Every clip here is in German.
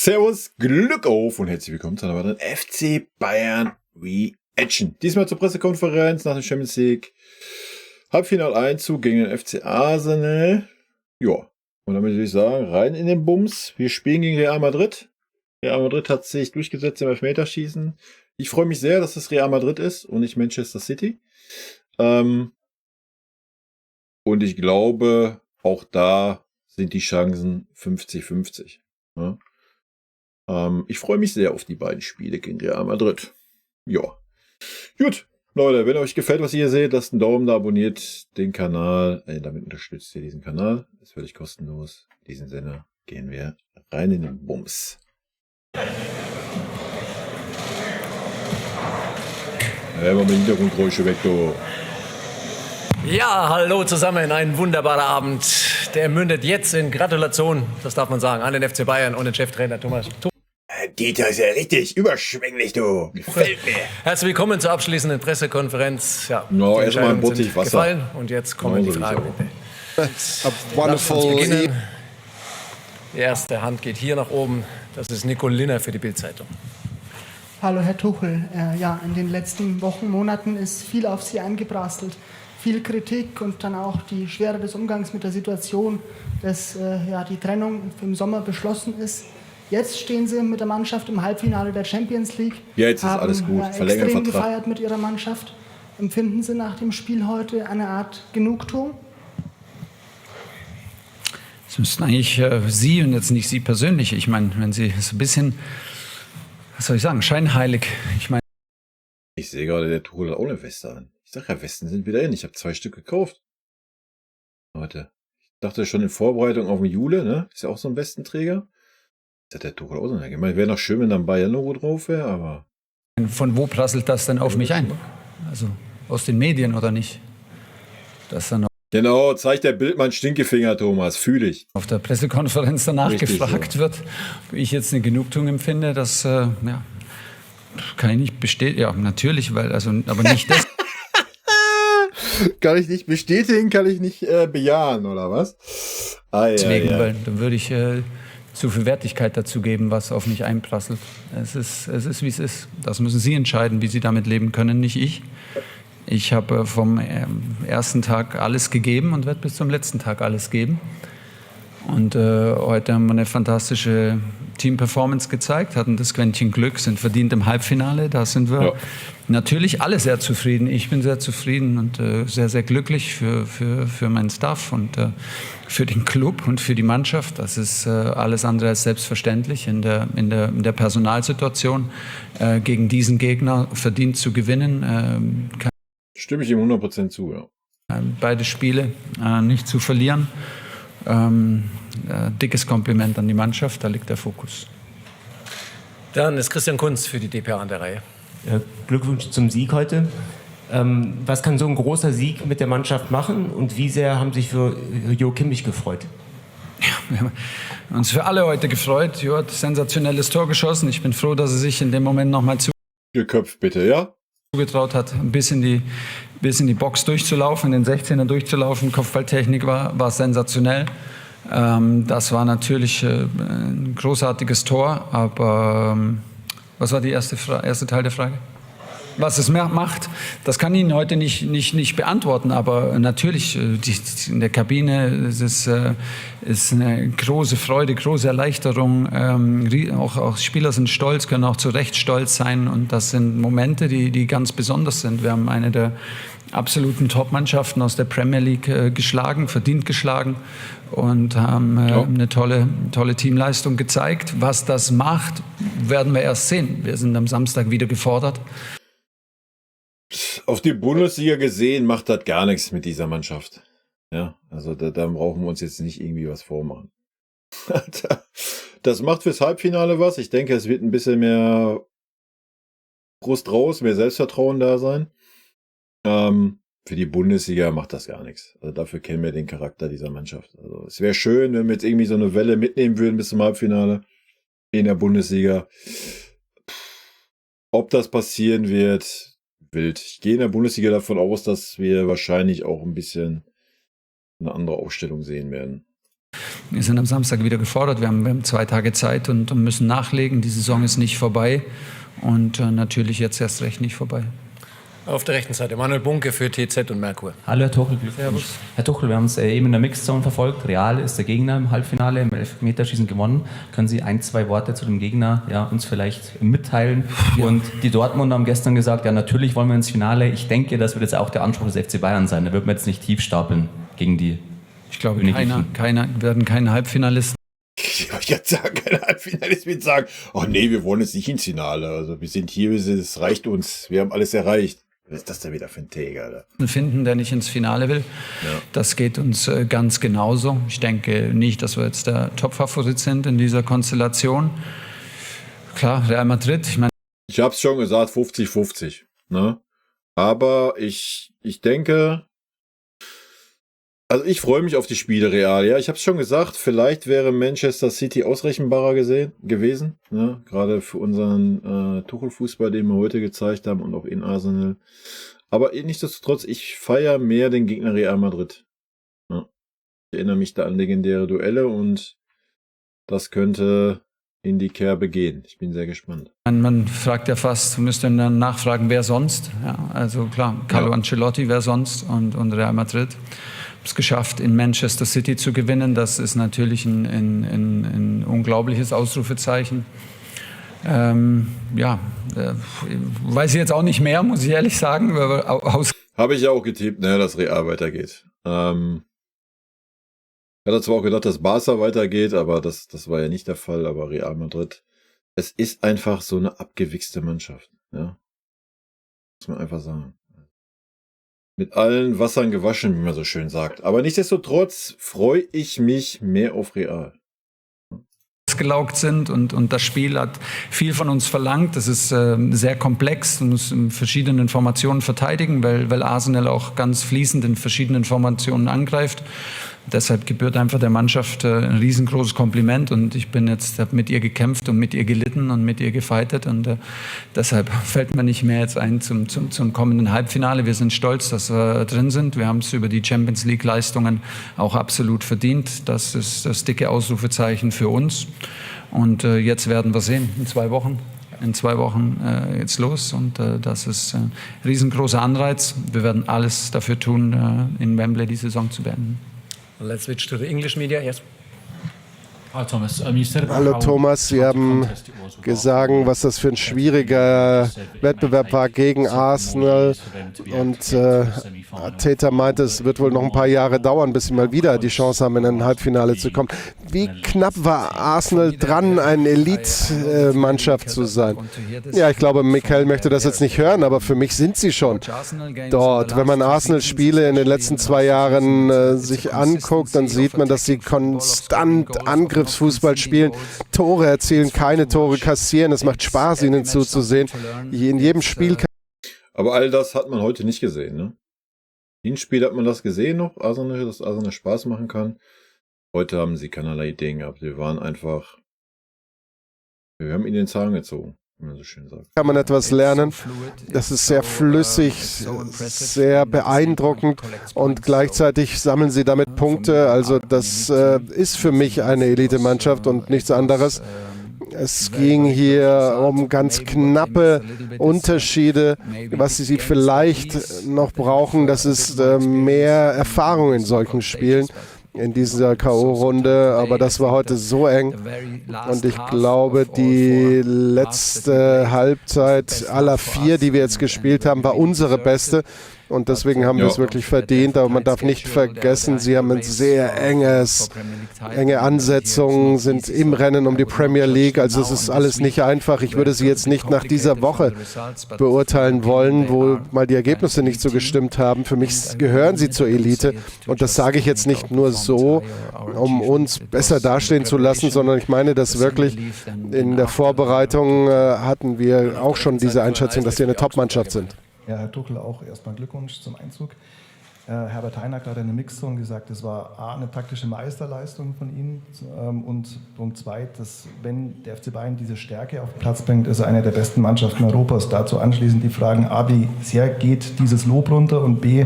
Servus, Glück auf und herzlich willkommen zu einer weiteren FC Bayern Reaction. Diesmal zur Pressekonferenz nach dem Champions League Halbfinaleinzug gegen den FC Arsenal. Ja, und damit würde ich sagen, rein in den Bums. Wir spielen gegen Real Madrid. Real Madrid hat sich durchgesetzt im Elfmeterschießen. Ich freue mich sehr, dass es Real Madrid ist und nicht Manchester City. Und ich glaube, auch da sind die Chancen 50-50. Ja? Ich freue mich sehr auf die beiden Spiele gegen Real Madrid. Ja. Gut, Leute, wenn euch gefällt, was ihr hier seht, lasst einen Daumen da, abonniert den Kanal. Damit unterstützt ihr diesen Kanal. Ist völlig kostenlos. In diesem Sinne gehen wir rein in den Bums. Ja, mal mit Hintergrundgeräusche weg, du. Ja, hallo zusammen, ein wunderbarer Abend. Der mündet jetzt in Gratulation, das darf man sagen, an den FC Bayern und den Cheftrainer Thomas. Dieter ist ja richtig überschwänglich, du. Gefällt mir. Herzlich willkommen zur abschließenden Pressekonferenz. Ja, no, erstmal ein Buttig Wasser. Gefallen. Und jetzt kommen die Fragen, bitte. Wonderful. Die erste Hand geht hier nach oben. Das ist Nico Linner für die Bild-Zeitung. Hallo Herr Tuchel. In den letzten Wochen, Monaten ist viel auf Sie eingeprasselt. Viel Kritik und dann auch die Schwere des Umgangs mit der Situation, dass die Trennung im Sommer beschlossen ist. Jetzt stehen Sie mit der Mannschaft im Halbfinale der Champions League. Ja, jetzt ist alles gut. Verlängern extrem gefeiert mit Ihrer Mannschaft. Empfinden Sie nach dem Spiel heute eine Art Genugtuung? Das müssten eigentlich Sie und jetzt nicht Sie persönlich. Ich meine, wenn Sie so ein bisschen, was soll ich sagen, scheinheilig. Ich sehe gerade, der Tuchel hat auch eine Weste an. Ich sag ja, Westen sind wieder in. Ich habe 2 Stück gekauft. Leute, ich dachte schon in Vorbereitung auf den Jule, ne? Ist ja auch so ein Westenträger. Das hat der Tuchel auch so eine. Ich meine, wäre noch schön, wenn da ein Bayern-Logo drauf wäre, aber... Von wo prasselt das denn auf mich ein? Also aus den Medien oder nicht? Das dann Genau, zeigt der Bildmann Stinkefinger, Thomas. Fühl ich. Auf der Pressekonferenz danach Richtig gefragt wird, wie ich jetzt eine Genugtuung empfinde, das, kann ich nicht bestätigen. Ja, natürlich, aber nicht das. Kann ich nicht bestätigen, kann ich nicht bejahen, oder was? Deswegen, weil dann würde ich zu viel Wertigkeit dazu geben, was auf mich einprasselt. Es ist, wie es ist. Das müssen Sie entscheiden, wie Sie damit leben können, nicht ich. Ich habe vom ersten Tag alles gegeben und werde bis zum letzten Tag alles geben. Und heute haben wir eine fantastische Team-Performance gezeigt, hatten das Quäntchen Glück, sind verdient im Halbfinale. Da sind wir natürlich alle sehr zufrieden. Ich bin sehr zufrieden und sehr, sehr glücklich für meinen Staff und für den Club und für die Mannschaft. Das ist alles andere als selbstverständlich in der Personalsituation. Gegen diesen Gegner verdient zu gewinnen. Stimme ich ihm 100% zu, ja. Beide Spiele nicht zu verlieren. Dickes Kompliment an die Mannschaft, da liegt der Fokus. Dann ist Christian Kunz für die dpa an der Reihe. Glückwunsch zum Sieg heute. Was kann so ein großer Sieg mit der Mannschaft machen und wie sehr haben sich für Jo Kimmich gefreut? Ja, wir haben uns für alle heute gefreut. Jo hat ein sensationelles Tor geschossen. Ich bin froh, dass er sich in dem Moment nochmal geköpft, bitte, ja? Zugetraut hat, ein bisschen die Box durchzulaufen, in den 16er durchzulaufen. Kopfballtechnik war sensationell. Das war natürlich ein großartiges Tor, aber was war der erste Teil der Frage? Was es macht, das kann ich Ihnen heute nicht beantworten, aber natürlich in der Kabine ist eine große Freude, große Erleichterung. Auch Spieler sind stolz, können auch zu Recht stolz sein und das sind Momente, die ganz besonders sind. Wir haben eine der absoluten Top-Mannschaften aus der Premier League geschlagen, verdient geschlagen und haben eine tolle Teamleistung gezeigt. Was das macht, werden wir erst sehen. Wir sind am Samstag wieder gefordert. Auf die Bundesliga gesehen macht das gar nichts mit dieser Mannschaft. Ja, also da brauchen wir uns jetzt nicht irgendwie was vormachen. Das macht fürs Halbfinale was. Ich denke, es wird ein bisschen mehr Brust raus, mehr Selbstvertrauen da sein. Für die Bundesliga macht das gar nichts. Also dafür kennen wir den Charakter dieser Mannschaft. Also es wäre schön, wenn wir jetzt irgendwie so eine Welle mitnehmen würden bis zum Halbfinale in der Bundesliga. Ob das passieren wird, wild. Ich gehe in der Bundesliga davon aus, dass wir wahrscheinlich auch ein bisschen eine andere Aufstellung sehen werden. Wir sind am Samstag wieder gefordert. Wir haben 2 Tage Zeit und müssen nachlegen. Die Saison ist nicht vorbei und natürlich jetzt erst recht nicht vorbei. Auf der rechten Seite Manuel Bunke für TZ und Merkur. Hallo Herr Tuchel, Glückwunsch. Herr Tuchel, wir haben es eben in der Mixzone verfolgt. Real ist der Gegner im Halbfinale, im Elfmeterschießen gewonnen. Können Sie 1, 2 Worte zu dem Gegner uns vielleicht mitteilen? Ja. Und die Dortmunder haben gestern gesagt, ja natürlich wollen wir ins Finale. Ich denke, das wird jetzt auch der Anspruch des FC Bayern sein. Da wird man jetzt nicht tief stapeln gegen die. Ich glaube, werden keine Halbfinalisten. Ich wollte jetzt sagen, kein Halbfinalist wird sagen, oh nee, wir wollen jetzt nicht ins Finale. Also wir sind hier, es reicht uns, wir haben alles erreicht. Was ist das denn wieder für ein Tag, Alter? Finden, der nicht ins Finale will. Ja. Das geht uns ganz genauso. Ich denke nicht, dass wir jetzt der Top-Favorit sind in dieser Konstellation. Klar, Real Madrid, ich habe es schon gesagt, 50-50. Ne? Aber ich denke, also ich freue mich auf die Spiele Real. Ja, ich habe es schon gesagt, vielleicht wäre Manchester City ausrechenbarer gewesen. Ne? Gerade für unseren Tuchel-Fußball, den wir heute gezeigt haben und auch in Arsenal. Aber nichtsdestotrotz, ich feiere mehr den Gegner Real Madrid. Ja. Ich erinnere mich da an legendäre Duelle und das könnte in die Kerbe gehen. Ich bin sehr gespannt. Man fragt ja fast, müsste dann nachfragen, wer sonst? Ja, also klar, Carlo Ancelotti, wer sonst? Und Real Madrid. Es geschafft, in Manchester City zu gewinnen. Das ist natürlich ein unglaubliches Ausrufezeichen. Weiß ich jetzt auch nicht mehr, muss ich ehrlich sagen. Habe ich ja auch getippt, dass Real weitergeht. Ich hatte zwar auch gedacht, dass Barca weitergeht, aber das war ja nicht der Fall. Aber Real Madrid, es ist einfach so eine abgewichste Mannschaft. Ja? Muss man einfach sagen. Mit allen Wassern gewaschen, wie man so schön sagt. Aber nichtsdestotrotz freue ich mich mehr auf Real. Gelaugt sind und das Spiel hat viel von uns verlangt. Das ist sehr komplex, du musst in verschiedenen Formationen verteidigen, weil Arsenal auch ganz fließend in verschiedenen Formationen angreift. Deshalb gebührt einfach der Mannschaft ein riesengroßes Kompliment und ich habe mit ihr gekämpft und mit ihr gelitten und mit ihr gefightet und deshalb fällt mir nicht mehr jetzt ein zum kommenden Halbfinale. Wir sind stolz, dass wir drin sind. Wir haben es über die Champions League Leistungen auch absolut verdient. Das ist das dicke Ausrufezeichen für uns und jetzt werden wir sehen, in 2 Wochen. In 2 Wochen geht's los und das ist ein riesengroßer Anreiz. Wir werden alles dafür tun, in Wembley die Saison zu beenden. Let's switch to the English media. Yes. Hallo Thomas, Sie haben gesagt, was das für ein schwieriger Wettbewerb war gegen Arsenal und Arteta meinte, es wird wohl noch ein paar Jahre dauern, bis sie mal wieder die Chance haben, in ein Halbfinale zu kommen. Wie knapp war Arsenal dran, eine Elite-Mannschaft zu sein? Ja, ich glaube, Michael möchte das jetzt nicht hören, aber für mich sind sie schon dort. Wenn man Arsenal-Spiele in den letzten 2 Jahren sich anguckt, dann sieht man, dass sie konstant Angriffsfußball spielen, Tore erzielen, keine Tore kassieren. Es macht Spaß, ihnen zuzusehen. In jedem Spiel. Aber all das hat man heute nicht gesehen, ne? In Spiel hat man das gesehen noch, dass Arsenal Spaß machen kann. Heute haben sie keinerlei Ideen gehabt. Wir haben ihnen den Zahn gezogen, wie man so schön sagt. Kann man etwas lernen. Das ist sehr flüssig, sehr beeindruckend und gleichzeitig sammeln sie damit Punkte. Also das ist für mich eine Elite-Mannschaft und nichts anderes. Es ging hier um ganz knappe Unterschiede. Was sie vielleicht noch brauchen, das ist mehr Erfahrung in solchen Spielen. In dieser K.O.-Runde, aber das war heute so eng und ich glaube, die letzte Halbzeit aller 4, die wir jetzt gespielt haben, war unsere beste und deswegen haben wir es wirklich verdient, aber man darf nicht vergessen, sie haben ein sehr enge Ansetzungen, sind im Rennen um die Premier League, also es ist alles nicht einfach. Ich würde sie jetzt nicht nach dieser Woche beurteilen wollen, wo mal die Ergebnisse nicht so gestimmt haben. Für mich gehören sie zur Elite und das sage ich jetzt nicht nur so, um uns besser dastehen zu lassen, sondern ich meine das wirklich. In der Vorbereitung hatten wir auch schon diese Einschätzung, dass sie eine Top-Mannschaft sind. Ja, Herr Tuchel, auch erstmal Glückwunsch zum Einzug. Herbert Heinert hat in der Mixzone gesagt, es war A, eine taktische Meisterleistung von Ihnen und Punkt 2, dass wenn der FC Bayern diese Stärke auf den Platz bringt, ist er eine der besten Mannschaften Europas. Dazu anschließend die Fragen A, wie sehr geht dieses Lob runter und B,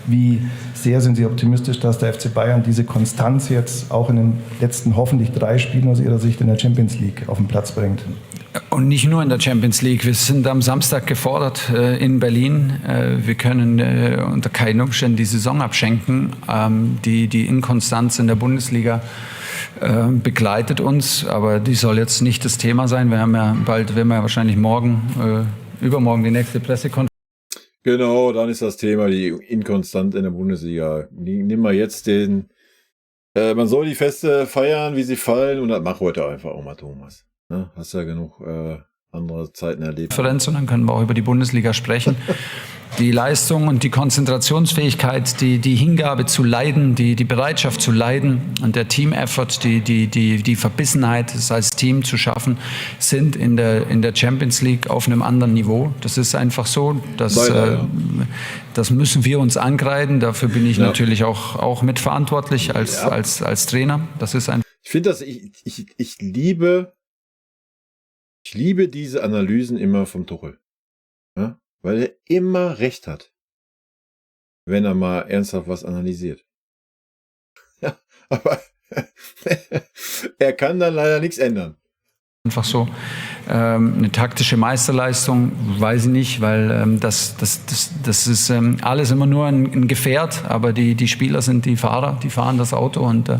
Wie sehr sind Sie optimistisch, dass der FC Bayern diese Konstanz jetzt auch in den letzten hoffentlich 3 Spielen aus Ihrer Sicht in der Champions League auf den Platz bringt? Und nicht nur in der Champions League. Wir sind am Samstag gefordert in Berlin. Wir können unter keinen Umständen die Saison abschenken. Die Inkonstanz in der Bundesliga begleitet uns, aber die soll jetzt nicht das Thema sein. Wir haben ja wahrscheinlich übermorgen die nächste Pressekonferenz. Genau, dann ist das Thema die Inkonstant in der Bundesliga. Nimm mal jetzt man soll die Feste feiern, wie sie fallen, und das mach heute einfach auch mal, Thomas. Ja, hast ja genug andere Zeiten erlebt. Und dann können wir auch über die Bundesliga sprechen. Die Leistung und die Konzentrationsfähigkeit, die Hingabe zu leiden, die Bereitschaft zu leiden und der Team-Effort, die Verbissenheit, es als Team zu schaffen, sind in der Champions League auf einem anderen Niveau. Das ist einfach so. Das müssen wir uns ankreiden. Dafür bin ich natürlich auch mitverantwortlich als Trainer. Das ist ich finde das, ich liebe diese Analysen immer vom Tuchel. Ja? Weil er immer recht hat, wenn er mal ernsthaft was analysiert. Ja, aber er kann dann leider nichts ändern. Einfach so. Eine taktische Meisterleistung, weiß ich nicht, weil das ist alles immer nur ein Gefährt, aber die Spieler sind die Fahrer, die fahren das Auto und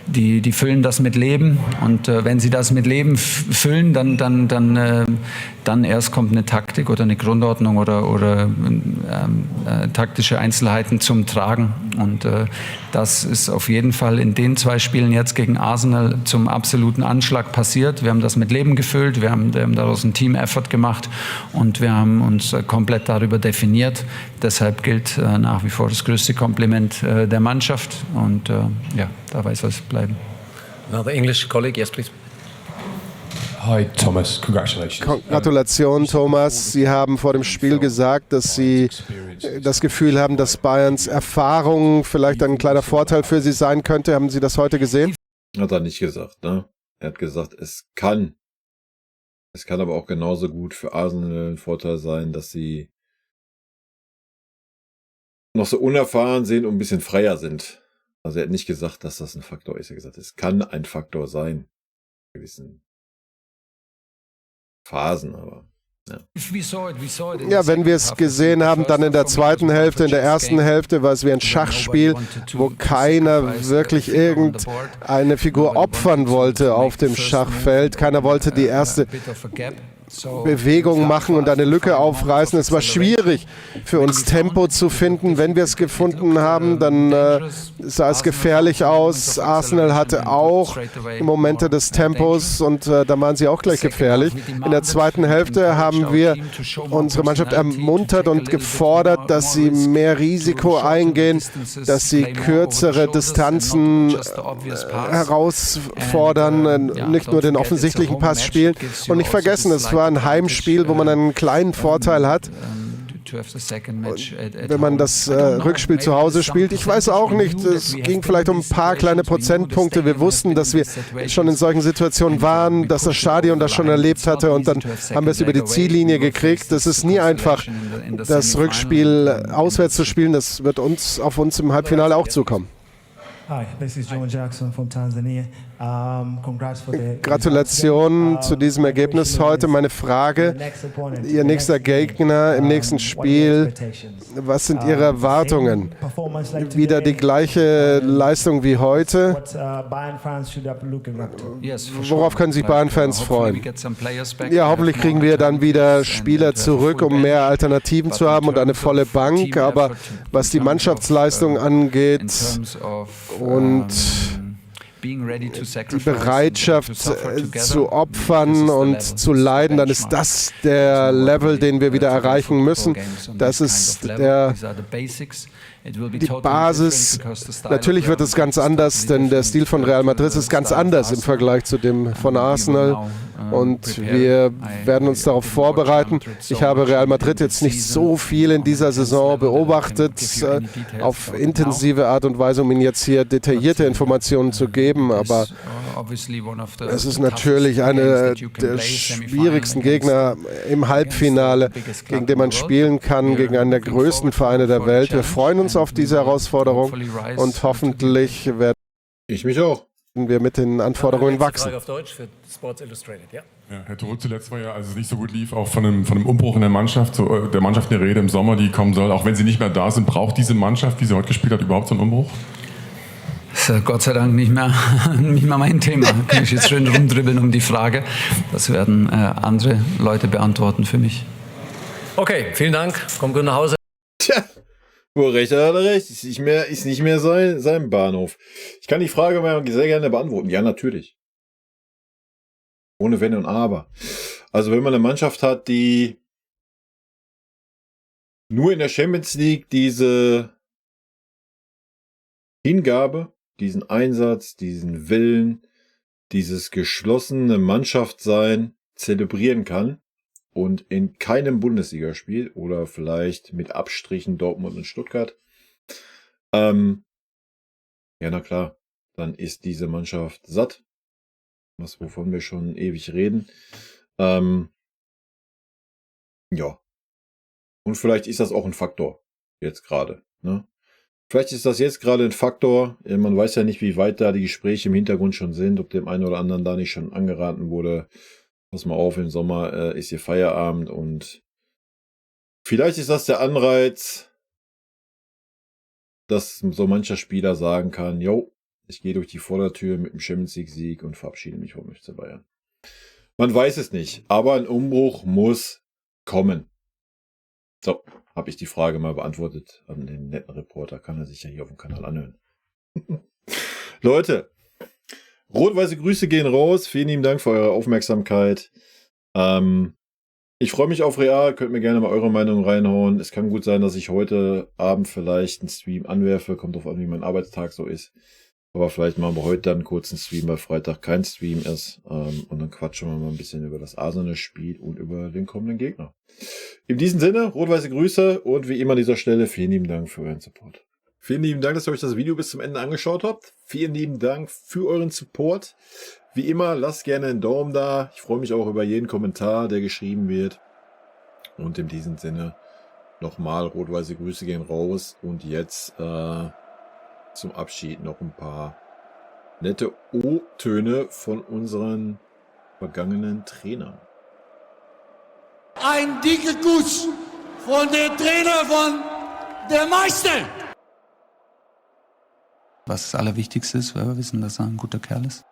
die füllen das mit Leben, und wenn sie das mit Leben füllen, dann erst kommt eine Taktik oder eine Grundordnung oder taktische Einzelheiten zum Tragen, und das ist auf jeden Fall in den 2 Spielen jetzt gegen Arsenal zum absoluten Anschlag passiert. Wir haben das mit Leben gefüllt, wir haben daraus einen Team-Effort gemacht und wir haben uns komplett darüber definiert. Deshalb gilt nach wie vor das größte Kompliment der Mannschaft, und da weiß was bleiben. Another English colleague, yes please. Hi Thomas, congratulations. Gratulation, Thomas. Sie haben vor dem Spiel gesagt, dass Sie das Gefühl haben, dass Bayerns Erfahrung vielleicht ein kleiner Vorteil für Sie sein könnte. Haben Sie das heute gesehen? Hat er nicht gesagt, ne? Er hat gesagt, es kann aber auch genauso gut für Arsenal ein Vorteil sein, dass sie noch so unerfahren sind und ein bisschen freier sind. Also er hat nicht gesagt, dass das ein Faktor ist. Er hat gesagt, es kann ein Faktor sein. In gewissen Phasen, aber ja. Ja, wenn wir es gesehen haben, dann in der zweiten Hälfte, in der ersten Hälfte war es wie ein Schachspiel, wo keiner wirklich irgendeine Figur opfern wollte auf dem Schachfeld. Keiner wollte die erste Bewegung machen und eine Lücke aufreißen. Es war schwierig für uns, Tempo zu finden. Wenn wir es gefunden haben, dann sah es gefährlich aus. Arsenal hatte auch Momente des Tempos und da waren sie auch gleich gefährlich. In der zweiten Hälfte haben wir unsere Mannschaft ermuntert und gefordert, dass sie mehr Risiko eingehen, dass sie kürzere Distanzen herausfordern, nicht nur den offensichtlichen Pass spielen. Und nicht vergessen, es war ein Heimspiel, wo man einen kleinen Vorteil hat. Wenn man das Rückspiel zu Hause spielt, ich weiß auch nicht, es ging vielleicht um ein paar kleine Prozentpunkte. Wir wussten, dass wir schon in solchen Situationen waren, dass das Stadion das schon erlebt hatte, und dann haben wir es über die Ziellinie gekriegt. Es ist nie einfach, das Rückspiel auswärts zu spielen. Das wird auf uns im Halbfinale auch zukommen. Hi, this is John Jackson from Tanzania. Gratulation zu diesem Ergebnis heute. Meine Frage, Ihr nächster Gegner im nächsten Spiel, was sind Ihre Erwartungen? Wieder die gleiche Leistung wie heute? Worauf können sich Bayern-Fans freuen? Ja, hoffentlich kriegen wir dann wieder Spieler zurück, um mehr Alternativen zu haben und eine volle Bank. Aber was die Mannschaftsleistung angeht und die Bereitschaft zu opfern und zu leiden, dann ist das der Level, den wir wieder erreichen müssen. Das ist die Basis. Natürlich wird es ganz anders, denn der Stil von Real Madrid ist ganz anders im Vergleich zu dem von Arsenal. Und wir werden uns darauf vorbereiten. Ich habe Real Madrid jetzt nicht so viel in dieser Saison beobachtet, auf intensive Art und Weise, um Ihnen jetzt hier detaillierte Informationen zu geben. Aber es ist natürlich einer der schwierigsten Gegner im Halbfinale, gegen den man spielen kann, gegen einen der größten Vereine der Welt. Wir freuen uns stolz auf diese Herausforderung und hoffentlich werden Ich mich auch. wir mit den Anforderungen wachsen. Frage auf Deutsch für Sports Illustrated, ja. Ja, Herr Tuchel, zuletzt war ja, als es nicht so gut lief, auch von einem Umbruch in der Mannschaft, so, der Mannschaft eine Rede im Sommer, die kommen soll. Auch wenn sie nicht mehr da sind, braucht diese Mannschaft, die sie heute gespielt hat, überhaupt so einen Umbruch? Das ist Gott sei Dank nicht mehr mein Thema. Kann ich jetzt schön rumdribbeln um die Frage. Das werden andere Leute beantworten für mich. Okay, vielen Dank. Komm gut nach Hause. Tja, wo recht hat er recht. Ist nicht mehr sein Bahnhof. Ich kann die Frage mal sehr gerne beantworten. Ja, natürlich. Ohne Wenn und Aber. Also wenn man eine Mannschaft hat, die nur in der Champions League diese Hingabe, diesen Einsatz, diesen Willen, dieses geschlossene Mannschaftssein zelebrieren kann und in keinem Bundesligaspiel oder vielleicht mit Abstrichen Dortmund und Stuttgart, ja, na klar, dann ist diese Mannschaft satt. Wovon wir schon ewig reden. Ja. Und vielleicht ist das auch ein Faktor jetzt gerade. Ne? Vielleicht ist das jetzt gerade ein Faktor. Man weiß ja nicht, wie weit da die Gespräche im Hintergrund schon sind, ob dem einen oder anderen da nicht schon angeraten wurde. Pass mal auf, im Sommer ist hier Feierabend und vielleicht ist das der Anreiz, dass so mancher Spieler sagen kann, jo, ich gehe durch die Vordertür mit dem Champions League-Sieg und verabschiede mich vom FC Bayern. Man weiß es nicht, aber ein Umbruch muss kommen. So, habe ich die Frage mal beantwortet an den netten Reporter. Kann er sich ja hier auf dem Kanal anhören. Leute, rot-weiße Grüße gehen raus. Vielen lieben Dank für eure Aufmerksamkeit. Ich freue mich auf Real. Könnt mir gerne mal eure Meinung reinhauen. Es kann gut sein, dass ich heute Abend vielleicht einen Stream anwerfe. Kommt drauf an, wie mein Arbeitstag so ist. Aber vielleicht machen wir heute dann einen kurzen Stream, weil Freitag kein Stream ist. Und dann quatschen wir mal ein bisschen über das Arsenal-Spiel und über den kommenden Gegner. In diesem Sinne, rot-weiße Grüße und wie immer an dieser Stelle vielen lieben Dank für euren Support. Vielen lieben Dank, dass ihr euch das Video bis zum Ende angeschaut habt. Vielen lieben Dank für euren Support. Wie immer, lasst gerne einen Daumen da. Ich freue mich auch über jeden Kommentar, der geschrieben wird. Und in diesem Sinne nochmal rot-weiße Grüße gehen raus. Und jetzt zum Abschied noch ein paar nette O-Töne von unseren vergangenen Trainern. Ein dicker Kuss von der Trainer von der Meister. Was das Allerwichtigste ist, weil wir wissen, dass er ein guter Kerl ist.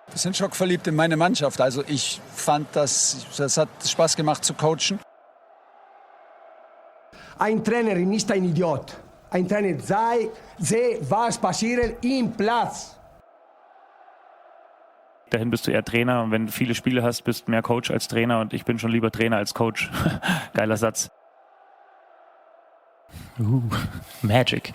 Wir sind schockverliebt in meine Mannschaft. Also ich fand, das hat Spaß gemacht zu coachen. Ein Trainer ist ein Idiot. Ein Trainer sehe, was passiert im Platz. Dahin bist du eher Trainer und wenn du viele Spiele hast, bist du mehr Coach als Trainer und ich bin schon lieber Trainer als Coach. Geiler Satz. Magic.